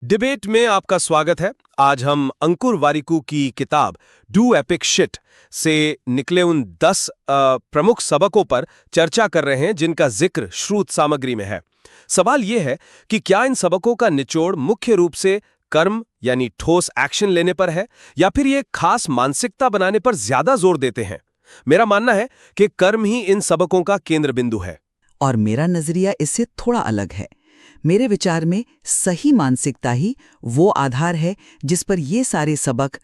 Debate में आपका स्वागत है। आज हम अंकुर वारिकू की किताब डू एपिक शिट से निकले उन 10 प्रमुख सबकों पर चर्चा कर रहे हैं जिनका जिक्र श्रुत सामग्री में है। सवाल यह है कि क्या इन सबकों का निचोड़ मुख्य रूप से कर्म यानी ठोस एक्शन लेने पर है या फिर ये खास मानसिकता बनाने पर ज्यादा जोर देते हैं। मेरा मानना है कि कर्म ही इन सबकों का केंद्र बिंदु है। और मेरा नजरिया इससे थोड़ा अलग है। मेरे विचार में सही मानसिकता ही वो आधार है जिस पर ये सारे सबक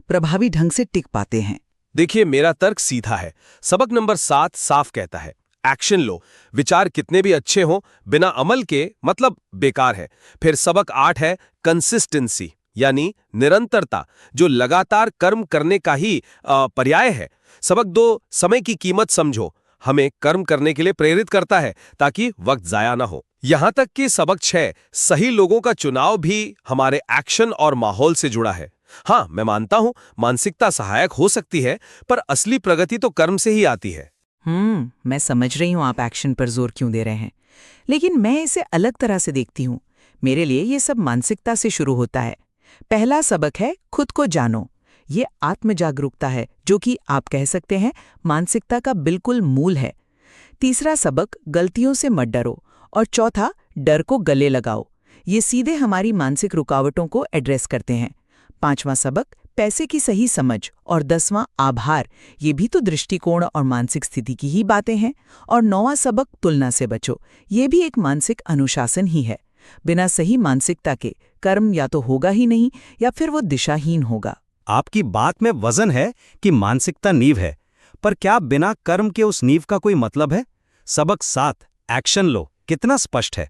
प्रभावी ढंग से टिक पाते हैं। देखिए, मेरा तर्क सीधा है। सबक नंबर 7 साफ कहता है, एक्शन लो। विचार कितने भी अच्छे हों, बिना अमल के मतलब बेकार है। फिर सबक 8 है कंसिस्टेंसी यानी निरंतरता, जो लगातार कर्म करने का ही पर्याय है। सबक 2 समय की कीमत समझो, हमें कर्म करने के लिए प्रेरित करता है ताकि वक्त जाया ना हो। यहां तक कि सबक 6 सही लोगों का चुनाव भी हमारे एक्शन और माहौल से जुड़ा है। हाँ, मैं मानता हूं मानसिकता सहायक हो सकती है, पर असली प्रगति तो कर्म से ही आती है। मैं समझ रही हूँ आप एक्शन पर जोर क्यों दे रहे हैं, लेकिन मैं इसे अलग तरह से देखती हूँ। मेरे लिए ये सब मानसिकता से शुरू होता है। पहला सबक है खुद को जानो। ये आत्म जागरूकता है, जो कि आप कह सकते हैं मानसिकता का बिल्कुल मूल है। तीसरा सबक गलतियों से मत डरो, और चौथा डर को गले लगाओ। ये सीधे हमारी मानसिक रुकावटों को एड्रेस करते हैं। पांचवां सबक पैसे की सही समझ, और 10वां आभार। ये भी तो दृष्टिकोण और मानसिक स्थिति की ही बातें हैं। और 9वां सबक तुलना से बचो। ये भी एक मानसिक अनुशासन ही है। बिना सही मानसिकता के कर्म या तो होगा ही नहीं या फिर वो दिशाहीन होगा। आपकी बात में वजन है कि मानसिकता नींव है, पर क्या बिना कर्म के उस नींव का कोई मतलब है? सबक 7 एक्शन लो कितना स्पष्ट है।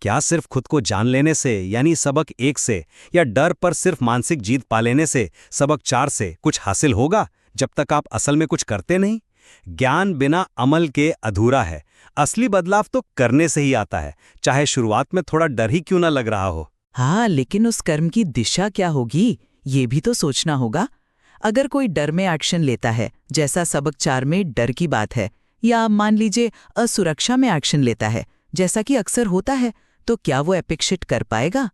क्या सिर्फ खुद को जान लेने से यानी सबक 1 से, या डर पर सिर्फ मानसिक जीत पा लेने से सबक 4 से कुछ हासिल होगा जब तक आप असल में कुछ करते नहीं? ज्ञान बिना अमल के अधूरा है। असली बदलाव तो करने से ही आता है, चाहे शुरुआत में थोड़ा डर ही क्यों ना लग रहा हो। हाँ, लेकिन उस कर्म की दिशा क्या होगी, ये भी तो सोचना होगा। अगर कोई डर में एक्शन लेता है, जैसा सबक 4 में डर की बात है, या मान लीजिए असुरक्षा में एक्शन लेता है, जैसा कि अक्सर होता है, तो क्या वो एपिक शिट कर पाएगा?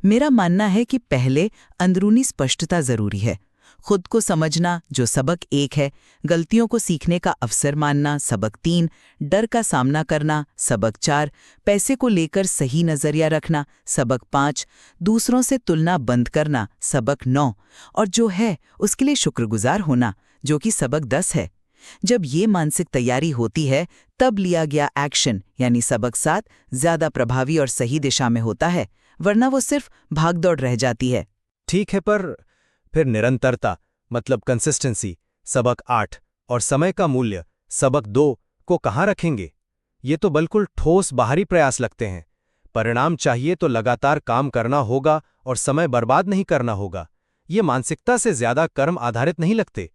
मेरा मानना है कि पहले अंदरूनी स्पष्टता जरूरी है। खुद को समझना, जो सबक 1 है, गलतियों को सीखने का अवसर मानना, सबक 3, डर का सामना करना, सबक 4, पैसे को लेकर सही नजरिया रखना, सबक 5, दूसरों से तुलना बंद करना, सबक 9, और जो है उसके लिए शुक्रगुजार होना, जो कि सबक 10 है। जब ये मानसिक तैयारी होती है, तब लिया गया एक्शन यानी सबक 7 ज्यादा प्रभावी और सही दिशा में होता है, वरना वो सिर्फ भागदौड़ रह जाती है। ठीक है, पर फिर निरंतरता मतलब कंसिस्टेंसी सबक 8 और समय का मूल्य सबक 2 को कहाँ रखेंगे? ये तो बिल्कुल ठोस बाहरी प्रयास लगते हैं। परिणाम चाहिए तो लगातार काम करना होगा और समय बर्बाद नहीं करना होगा। ये मानसिकता से ज्यादा कर्म आधारित नहीं लगते।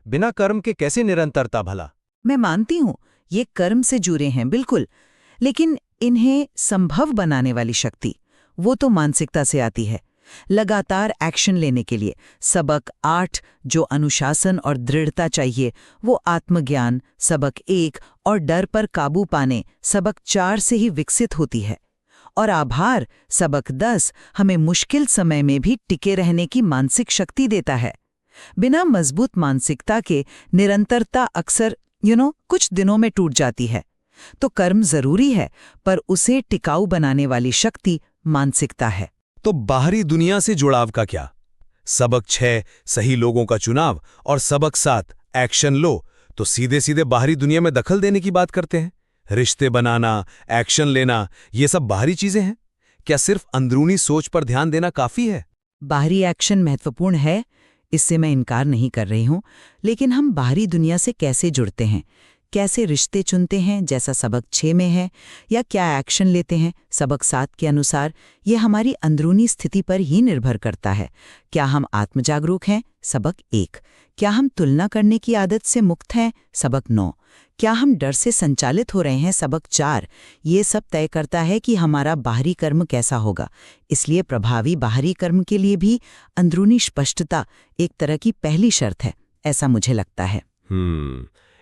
बिना कर्म के कैसे निरंतरता भला? मैं मानती हूँ ये कर्म से जुड़े हैं बिल्कुल, लेकिन इन्हें संभव बनाने वाली शक्ति वो तो मानसिकता से आती है। लगातार एक्शन लेने के लिए सबक 8 जो अनुशासन और दृढ़ता चाहिए, वो आत्मज्ञान सबक 1 और डर पर काबू पाने सबक 4 से ही विकसित होती है। और आभार सबक 10 हमें मुश्किल समय में भी टिके रहने की मानसिक शक्ति देता है। बिना मजबूत मानसिकता के निरंतरता अक्सर कुछ दिनों में टूट जाती है। तो कर्म जरूरी है, पर उसे टिकाऊ बनाने वाली शक्ति मानसिकता है। तो बाहरी दुनिया से जुड़ाव का क्या? सबक 6 सही लोगों का चुनाव और सबक 7 एक्शन लो तो सीधे सीधे बाहरी दुनिया में दखल देने की बात करते हैं। रिश्ते बनाना, एक्शन लेना, ये सब बाहरी चीजें हैं। क्या सिर्फ अंदरूनी सोच पर ध्यान देना काफी है? बाहरी एक्शन महत्वपूर्ण है, इससे मैं इनकार नहीं कर रही हूँ, लेकिन हम बाहरी दुनिया से कैसे जुड़ते हैं, कैसे रिश्ते चुनते हैं जैसा सबक 6 में है, या क्या एक्शन लेते हैं सबक 7 के अनुसार, ये हमारी अंदरूनी स्थिति पर ही निर्भर करता है। क्या हम आत्मजागरूक हैं सबक 1, क्या हम तुलना करने की आदत से मुक्त हैं सबक 9, क्या हम डर से संचालित हो रहे हैं सबक 4। ये सब तय करता है कि हमारा बाहरी कर्म कैसा होगा। इसलिए प्रभावी बाहरी कर्म के लिए भी अंदरूनी स्पष्टता एक तरह की पहली शर्त है, ऐसा मुझे लगता है।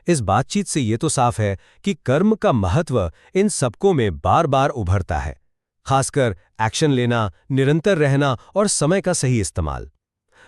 इस बातचीत से ये तो साफ है कि कर्म का महत्व इन सबकों में बार बार उभरता है। खासकर एक्शन लेना, निरंतर रहना और समय का सही इस्तेमाल।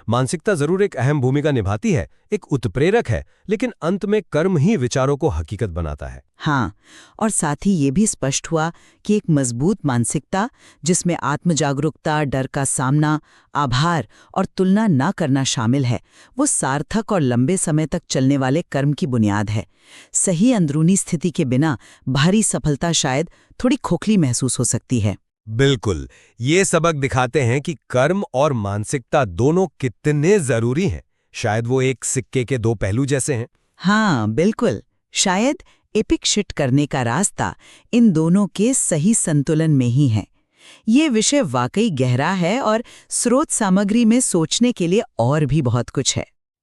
मानसिकता जरूर एक अहम भूमिका निभाती है, एक उत्प्रेरक है, लेकिन अंत में कर्म ही विचारों को हकीकत बनाता है। हाँ, और साथ ही ये भी स्पष्ट हुआ कि एक मजबूत मानसिकता जिसमें आत्मजागरूकता, डर का सामना, आभार और तुलना ना करना शामिल है, वो सार्थक और लंबे समय तक चलने वाले कर्म की बुनियाद है। सही अंदरूनी स्थिति के बिना बाहरी सफलता शायद थोड़ी खोखली महसूस हो सकती है। बिल्कुल, ये सबक दिखाते हैं कि कर्म और मानसिकता दोनों कितने जरूरी हैं। शायद वो एक सिक्के के दो पहलू जैसे हैं। हाँ, बिल्कुल। शायद एपिक शिट करने का रास्ता इन दोनों के सही संतुलन में ही है। ये विषय वाकई गहरा है और स्रोत सामग्री में सोचने के लिए और भी बहुत कुछ है।